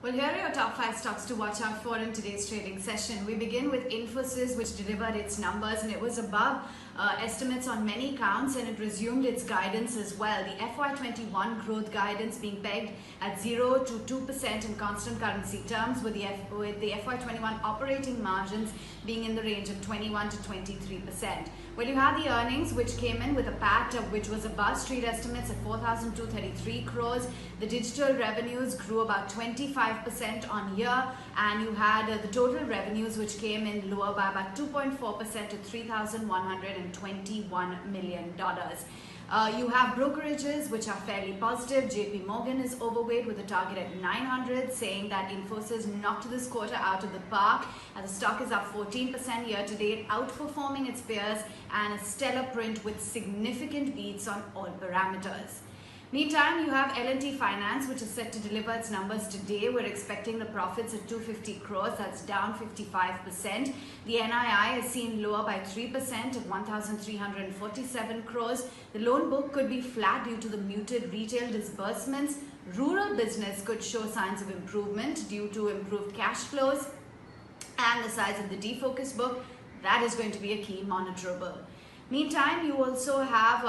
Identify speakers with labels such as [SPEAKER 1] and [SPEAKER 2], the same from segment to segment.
[SPEAKER 1] Well, here are your top 5 stocks to watch out for in today's trading session. We begin with Infosys, which delivered its numbers and it was above estimates on many counts, and it resumed its guidance as well. The FY21 growth guidance being pegged at 0 to 2% in constant currency terms, with the FY21 operating margins being in the range of 21 to 23%. Well, you had the earnings, which came in with a PAT which was above street estimates at 4,233 crores. The digital revenues grew about 25% on year, and you had the total revenues, which came in lower by about 2.4% to $3,121 million. You have brokerages which are fairly positive. JP Morgan is overweight with a target at 900, saying that Infosys knocked this quarter out of the park, and the stock is up 14% year to date, outperforming its peers, and a stellar print with significant beats on all parameters. Meantime, you have L&T Finance, which is set to deliver its numbers today. We're expecting the profits at 250 crores. That's down 55%. The NII is seen lower by 3% at 1,347 crores. The loan book could be flat due to the muted retail disbursements. Rural business could show signs of improvement due to improved cash flows, and the size of the defocused book, that is going to be a key monitorable. Meantime, you also have,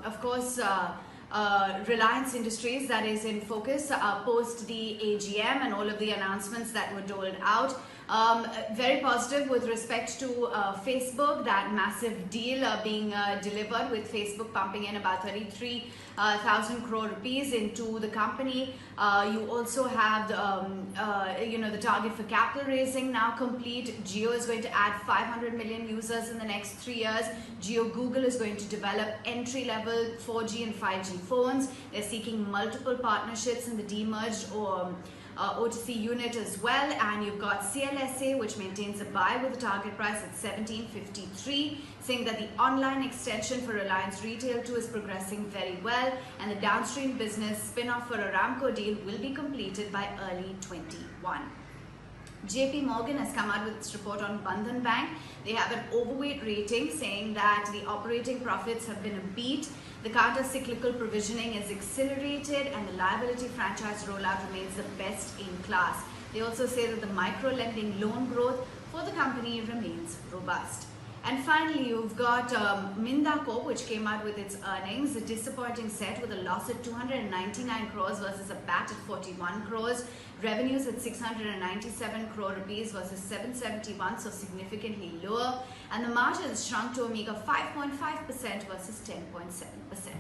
[SPEAKER 1] of course, Reliance Industries that is in focus post the AGM and all of the announcements that were doled out. Very positive with respect to Facebook, that massive deal being delivered, with Facebook pumping in about 33,000 crore rupees into the company. You also have the target for capital raising now complete. Jio is going to add 500 million users in the next 3 years. Jio Google is going to develop entry-level 4G and 5G phones. They're seeking multiple partnerships in the demerged OTC unit as well. And you've got CLSA, which maintains a buy with a target price at 17.53, saying that the online extension for Reliance Retail 2 is progressing very well, and the downstream business spin-off for Aramco deal will be completed by early 21. JP Morgan has come out with its report on Bandhan Bank. They have an overweight rating, saying that the operating profits have been a beat. The counter-cyclical provisioning is accelerated, and the liability franchise rollout remains the best in class. They also say that the micro-lending loan growth for the company remains robust. And finally, you've got Minda Corp, which came out with its earnings. A disappointing set with a loss at 299 crores versus a PAT at 41 crores. Revenues at 697 crore rupees versus 771, so significantly lower. And the margins shrunk to a meager 5.5% versus 10.7%.